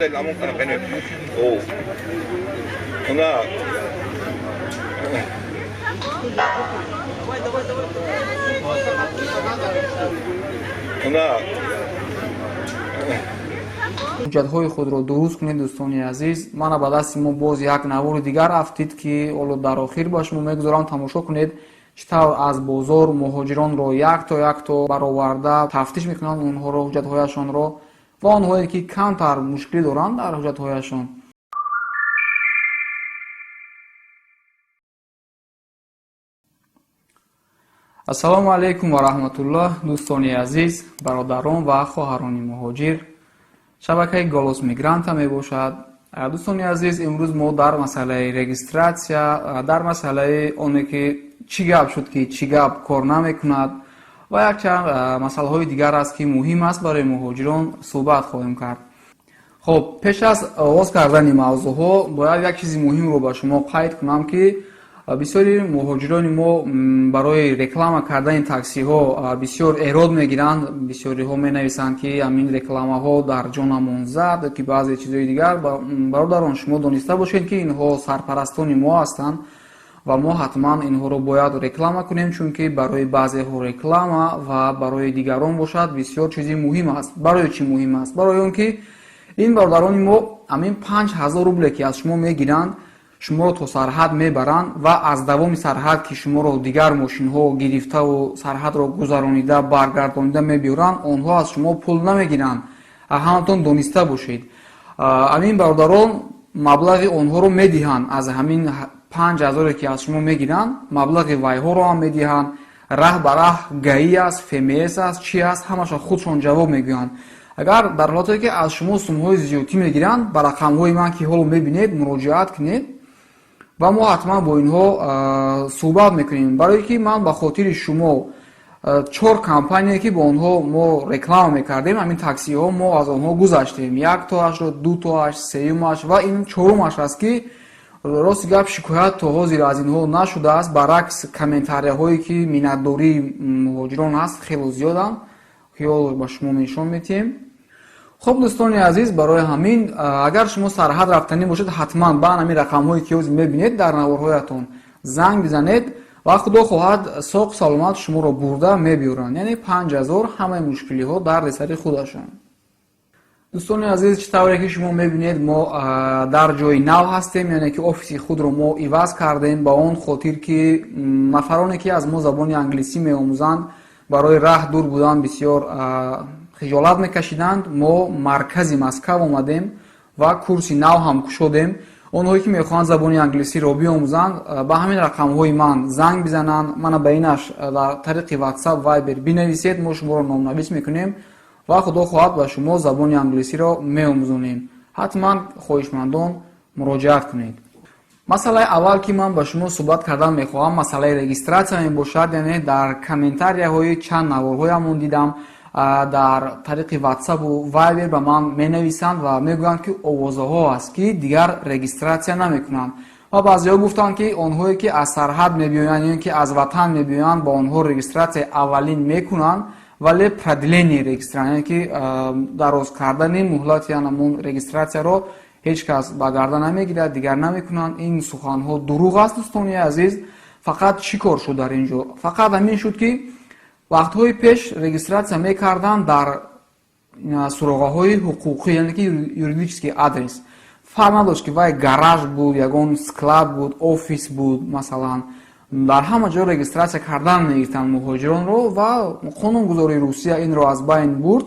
Vamos con la pena. Oh. Una. Una. ҳуҷҷатҳои худро дуруст кунед. дӯстони азиз, мана ба дасти мо боз як навори дигар афтид ки ҳоло дар охир ба шумо мегузорам тамошо кунед чӣ тавр аз бозор муҳоҷиронро як то бароварда тафтиш мекунанд онҳоро, ҳуҷҷатҳояшонро ва онҳое ки камтар мушкилӣ доранд дар ҳуҷҷатҳояшон. ассалому алайкум ва раҳматуллоҳ. дӯстони азиз, бародарон ва хоҳарони муҳоҷир, шабакаи голос мигранта мебошад. дӯстони азиз, имрӯз мо дар масъалаи регистратсия, дар масъалаи оне ки чӣ гап шуд ки чӣ гап кор намекунад ва якчанд масъалаҳои дигар аст ки муҳим аст барои муҳоҷирон суҳбат хоҳем кард. хоб, пеш аз оғоз кардани мавзӯъҳо бояд як чизи муҳимро ба шумо қайд кунам ки бисёри муҳоҷирони мо барои реклама кардани таксиҳо бисёр эрод мегиранд. бисёриҳо менависанд ки амин рекламаҳо дар ҷонамон зад ки баъзе чизҳои дигар. бародарон, шумо дониста бошед ки инҳо сарпарастони мо ҳастанд ва мо ҳатман инҳоро бояд реклама кунем, чунки барои баъзеҳо реклама ва барои дигарон бошад бисёр чизи муҳим аст. барои чӣ муҳим аст? барои он ки ин бародарони мо амин 5000 рубле ки аз шумо мегиранд, шуморо то сарҳад мебаранд ва аз давоми сарҳад ки шуморо дигар мошинҳо гирифтаву сарҳадро гузаронида баргардонида мебиёранд, онҳо аз шумо пул намегиранд. ҳаматон дониста бошед. амин бародарон маблағи онҳоро медиҳанд. аз ҳамин 5000 ки аз шумо мегиранд, маблағи вайҳоро ҳам медиҳанд. раҳ ба раҳ гаи аст, фмс аст, чӣ аст, ҳамаша худшон ҷавоб мегӯянд. агар дар ҳолате ки аз шумо сумҳои зиёдтӣ мегиранд, ба рақамҳои ман ки ҳоло мебинед муроҷиат кунед ва мо ҳатман бо инҳо суҳбат мекунем. барое ки ман ба хотири шумо 4 компания ки бо онҳо мо реклама мекардем, ҳамин таксиҳо мо аз онҳо гузаштем. 1 тоашро, 2 тоаш, 3-умаш ва ин 4-умаш аст ки рости гап шикоят то ҳозир аз инҳо нашудааст. баръакс комментарияҳое ки миннатдории муҳоҷирон ҳаст хело зиёданд. хиёл ба шумо нишон медиҳем. хуб дӯстони азиз, барои ҳамин агар шумо сарҳад рафтанӣ бошед, ҳатман ба ҳамин рақамҳое ки ҳозир мебинед дар наворҳоятон занг бизанед ва худо хоҳад соғ саломат шуморо бурда мебиёранд. яъне 5000 ҳамаи мушкилиҳо дар дестари худашон. дӯстони азиз, чӣ тавре ки шумо мебинед, мо дар ҷои нав ҳастем, яъне ки офиси худро мо иваз кардем ба он хотир ки нафароне ки аз мо забони англисӣ меомӯзанд барои раҳ дур будан бисёр хиҷолат мекашиданд. мо маркази Москав омадем ва курси нав ҳам кушодем. онҳое ки мехоҳанд забони англисиро биомӯзанд, ба ҳамин рақамҳои ман занг бизананд, мана ба инаш дар тариқи WhatsApp, Viber бинависед, мо шуморо номнавис мекунем ва худо хоҳад ба шумо забони англисиро меомӯзонем. ҳатман хоҳишмандон муроҷиат кунед. масъалаи аввал ки ман ба шумо суҳбат кардан мехоҳам масъалаи регистратсия мебошад. яъне дар комментарияҳои чанд наворҳоямон дидам дар тариқи WhatsApp-у Viber ба ман менависанд ва мегӯянд ки овозаҳо аст ки дигар регистратсия намекунанд ва баъзеҳо гуфтанд ки онҳое ки аз сарҳад мебиёянд ё ки аз ватан мебиёянд ба онҳо регистратсияи аввалин мекунанд, вале продление регистратсия, яъне ки дароз кардани муҳлати анамон регистратсияро ҳеҷ кас ба гарда намегирад, дигар намекунанд. ин суханҳо дурӯғ аст дӯстони азиз. фақат чӣ кор шуд дар ин ҷо? фақат ҳамин шуд ки вақтҳои пеш регистратсия мекарданд дар суроғаҳои ҳуқуқӣ, яъне ки юридический адрес. фарқ надошт ки вай гараж буд, ягон склад буд, офис буд. масалан дар ҳама ҷо регистратсия кардан мегиртанд муҳоҷиронро ва қонунгузории Русия инро аз байн бурд.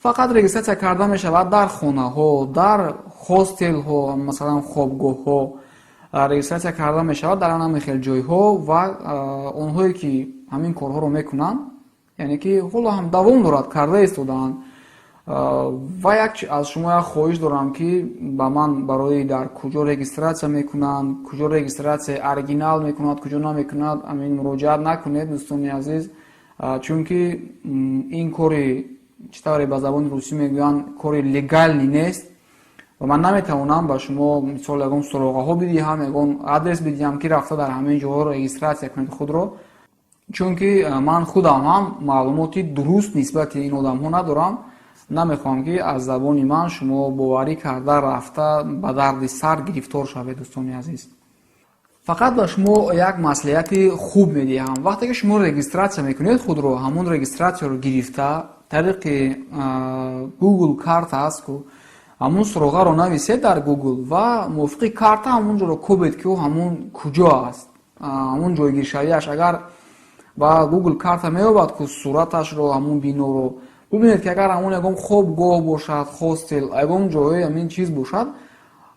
фақат регистратсия карда мешавад дар хонаҳо, дар хостелҳо, масалан хобгоҳҳо регистратсия карда мешавад дар ҳамин хел ҷойҳо ва онҳое ки ҳамин корҳоро мекунанд, яъне ки ҳоло ҳам давом дорад, карда истодаанд. ва аз шумо як хоҳиш дорам ки ба ман барои дар куҷо регистратсия мекунанд, куҷо регистратсияи оригинал мекунад, куҷо намекунад, амин муроҷиат накунед дӯстони азиз, чунки ин кори чӣ тавре ба забони русӣ мегӯянд кори легални нест ва ман наметавонам ба шумо мисол ягон суроғаҳо бидиҳам, ягон адрес бидиҳам ки рафта дар ҳамин ҷоҳо регистратсия кунед худро, чунки ман худам ҳам маълумоти дуруст нисбати ин одамҳо надорам намехоҳам ки аз забони ман шумо боварӣ карда рафта ба дарди сар гирифтор шавед. Дӯстони азиз, фақат ба шумо як маслиҳати хуб медиҳам. вақте ки шумо регистратсия мекунед худро, ҳамон регистратсияро гирифта тариқи Google карта аст ку ҳамон суроғаро нависед дар Google ва мувофиқи карта ҳамон ҷоро кӯбед ки ҳамон куҷо аст, ҳамон ҷойгиршавиаш агар ба Google карта меёбад ку сураташро, ҳамон биноро бубинед ки агар ҳамон ягон хобгоҳ бошад, хостел, ягон ҷои ҳамин чиз бошад,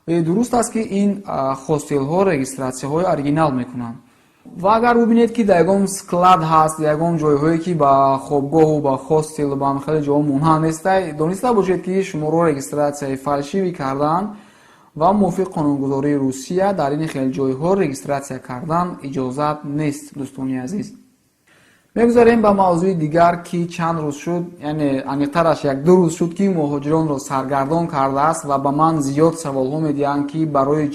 дуруст аст ки ин хостелҳо регистратсияҳои оригинал мекунанд. ва агар бубинед ки дар ягон склад ҳаст, ягон ҷойҳое ки ба хобгоҳу ба хостел ба хеле ҷоҳо монанд нест, дониста бошед ки шуморо регистратсияи фалшивӣ кардаанд ва мувофиқи қонунгузории Русия дар ин хел ҷойҳо регистратсия кардан иҷозат нест. дӯстони азиз, мегузарем ба мавзӯи дигар ки чанд рӯз шуд, яъне аниқтараш 1-2 рӯз шуд ки муҳоҷиронро саргардон кардааст ва ба ман зиёд саволҳо медиҳанд ки барои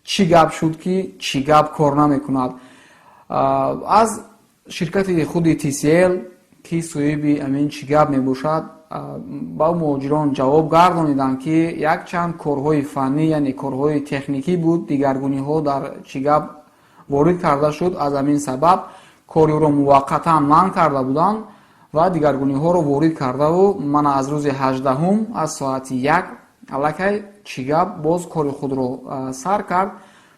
чӣ гап шуд ки чӣ гап кор намекунад. аз ширкати худи TCL ки соҳиби амин чӣ гап мебошад ба муҳоҷирон ҷавоб гардониданд ки як чанд корҳои фаннӣ, яъне корҳои техникӣ буд, дигаргуниҳо дар чӣ гап ворид карда шуд. аз амин сабаб кори ӯро муваққатан манъ карда буданд ва дигаргуниҳоро ворид кардаву мана аз рӯзи 18 аз соати 1 аллакай чӣ гап боз кори худро сар кард.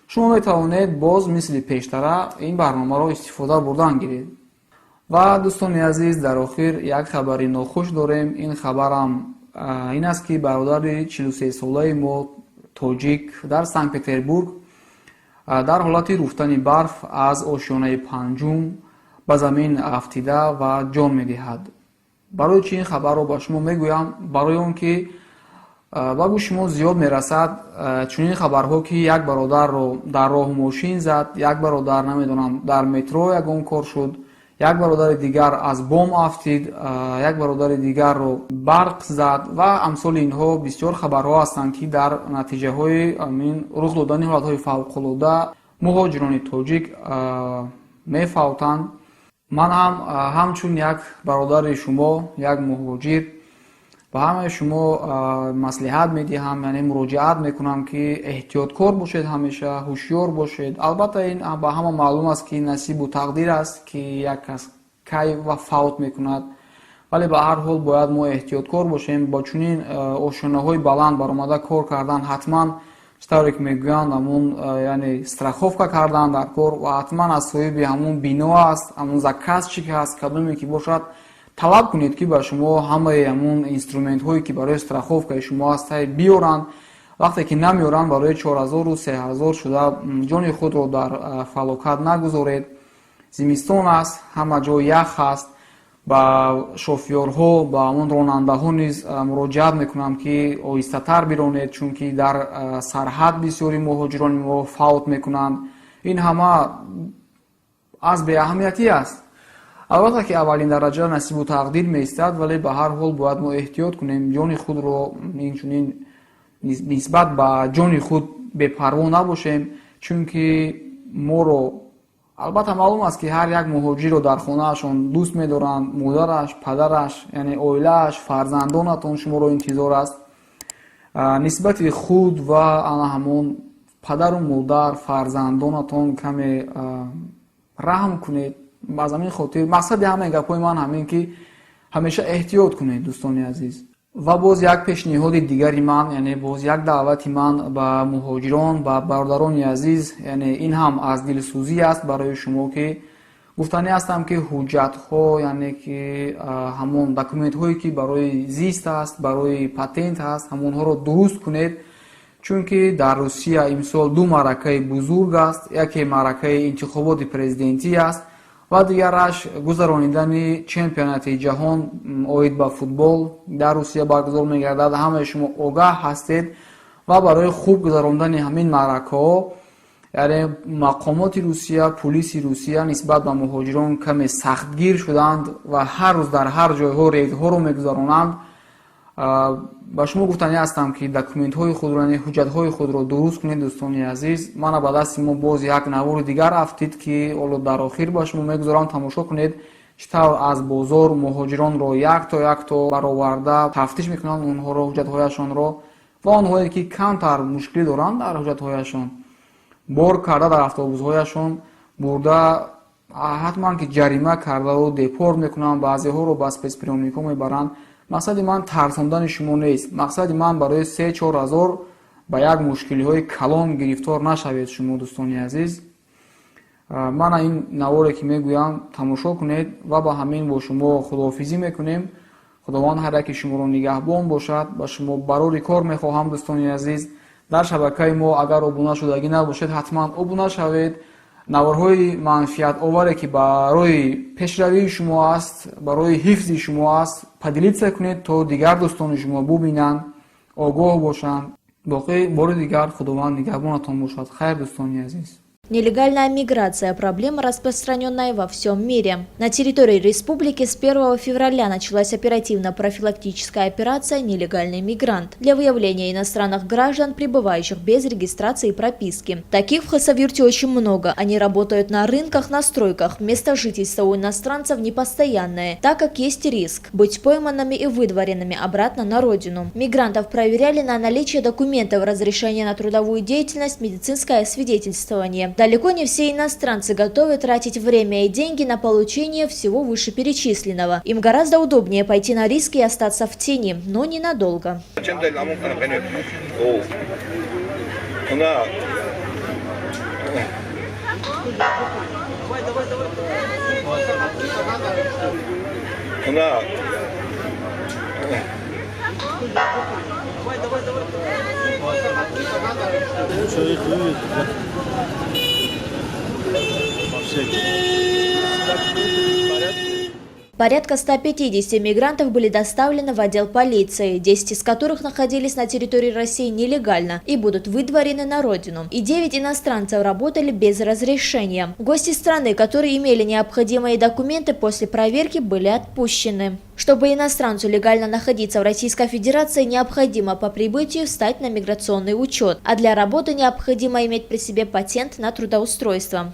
шумо метавонед боз мисли пештара ин барномаро истифода бурдан гиред. ва дӯстони азиз, дар охир як хабари нохуш дорем. ин хабарам ин аст ки бародари 43-солаи мо тоҷик дар Санкт-Петербург дар ҳолати руфтани барф аз ошёнаи 5 ба замин афтида ва ҷон медиҳад. барои чӣ ин хабарро ба шумо мегӯям? барои он ки ба гӯши мо зиёд мерасад чунин хабарҳо ки як бародарро дар роҳ мошин зад, як бародар намедонам дар метро ягон кор шуд, як бародари дигар аз бом афтид, як бародари дигарро барқ зад ва амсоли инҳо бисёр хабарҳо ҳастанд ки дар натиҷаҳои рух додани ҳолатҳои фавқулода муҳоҷирони тоҷик мефавтанд. ман ҳам ҳамчун як бародари шумо, як муҳоҷир, ба ҳамаи шумо маслиҳат медиҳам, яъне муроҷиат мекунам ки эҳтиёткор бошед, ҳамеша ҳушёр бошед. албатта ин ба ҳама маълум аст ки насибу тақдир аст ки як кас кай ва фавт мекунад, вале ба ҳар ҳол бояд мо эҳтиёткор бошем. бо чунин ошёнаҳои баланд баромада кор кардан ҳатман читавре ки мегӯянд ҳамун яъне страховка кардан дар кор ва ҳатман аз соҳиби ҳамун бино аст, ҳамун заказчик аст, кадоме ки бошад талаб кунед ки ба шумо ҳамаи ҳамун инструментҳое ки барои страховкаи шумо ҳастанд биёранд. вақте ки намеёранд барои 4000 3000 шуда ҷони худро дар фалокат нагузоред. зимистон аст, ҳама ҷо ях аст. ба шофёрҳо, ба ҳамон ронандаҳо низ муроҷиат мекунам ки оҳистатар биронед, чунки дар сарҳад бисёри муҳоҷирони мо фавт мекунанд. ин ҳама аз беаҳамиятӣ аст. албатта ки аввалин дараҷа насибу тақдир меистад, вале ба ҳар ҳол бояд мо эҳтиёт кунем, ҷони худро инчунин нисбат ба ҷони худ бепарво набошем, чунки моро албатта маълум аст ки ҳар як муҳоҷирро дар хонаашон дӯст медоранд, модараш, падараш, яъне оилааш, фарзандонатон шуморо интизор аст. нисбати худ ва ана ҳамон падару модар, фарзандонатон каме раҳм кунед. аз ҳамин хотир мақсади ҳамаи гапҳои ман ҳамин ки ҳамеша эҳтиёт кунед. дӯстони азиз, ва боз як пешниҳоди дигари ман, яъне боз як даъвати ман ба муҳоҷирон, ба бародарони азиз, яъне ин ҳам аз дилсӯзӣ аст барои шумо ки гуфтанӣ ҳастам ки ҳуҷҷатҳо, яъне ки ҳамон документҳое ки барои зист аст, барои патент аст, ҳамонҳоро дуруст кунед, чунки дар Русия имсол 2 маъракаи бузург аст. яке маъракаи интихоботи президентӣ аст ва дигараш гузаронидани чемпионати ҷаҳон оид ба футбол дар Русия баргузор мегардад. ҳамаи шумо огаҳ ҳастед ва барои хуб гузарондани ҳамин маъракаҳо, яъне мақомоти Русия, полиси Русия нисбат ба муҳоҷирон каме сахтгир шуданд ва ҳар рӯз дар ҳар ҷойҳо рейдҳоро мегузаронанд. ба шумо гуфтанӣ ҳастам ки документҳои худро, яъне ҳуҷҷатҳои худро дуруст кунед. дӯстони азиз, мана ба дасти мо боз як навори дигар афтид ки ҳоло дар охир ба шумо мегузорам тамошо кунед. читар аз бозор муҳоҷиронро як то бароварда тафтиш мекунанд онҳоро ҳуҷҷатҳояшонро ва онҳое ки камтар мушкилӣ доранд дар ҳуҷҷатҳояшон бор карда дар автобусҳояшон бурда ҳатман ки ҷарима кардаро депорт мекунанд, баъзеҳоро ба спецприёмникҳо мебаранд. мақсади ман тарсондани шумо нест. мақсади ман барои 3-4 ҳазор ба як мушкилиҳои калон гирифтор нашавед шумо дӯстони азиз. ман ин наворе ки мегӯям тамошо кунед ва ба ҳамин бо шумо худоҳофизӣ мекунем. худованд ҳар яке шуморо нигаҳбон бошад. ба шумо барори кор мехоҳам дӯстони азиз. дар шабакаи мо агар обуна шудагӣ набошед ҳатман обуна шавед. наворҳои манфиатоваре ки барои пешравии шумо аст, барои ҳифзи шумо аст, падилитса кунед то дигар дӯстони шумо бубинанд, огоҳ бошанд. боқӣ бори дигар худованд нигаҳбонатон бошад. хайр дӯстони азиз. Нелегальная миграция – проблема, распространенная во всем мире. На территории республики с 1 февраля началась оперативно-профилактическая операция «Нелегальный мигрант» для выявления иностранных граждан, прибывающих без регистрации и прописки. Таких в Хасавюрте очень много. Они работают на рынках, на стройках. Место жительства у иностранцев непостоянное, так как есть риск быть пойманными и выдворенными обратно на родину. Мигрантов проверяли на наличие документов, разрешения на трудовую деятельность, медицинское свидетельствование. Далеко не все иностранцы готовы тратить время и деньги на получение всего вышеперечисленного. Им гораздо удобнее пойти на риски и остаться в тени, но ненадолго. Порядка 150 мигрантов были доставлены в отдел полиции, 10 из которых находились на территории России нелегально и будут выдворены на родину. И 9 иностранцев работали без разрешения. Гости страны, которые имели необходимые документы, после проверки были отпущены. Чтобы иностранцу легально находиться в Российской Федерации, необходимо по прибытию встать на миграционный учет, а для работы необходимо иметь при себе патент на трудоустройство.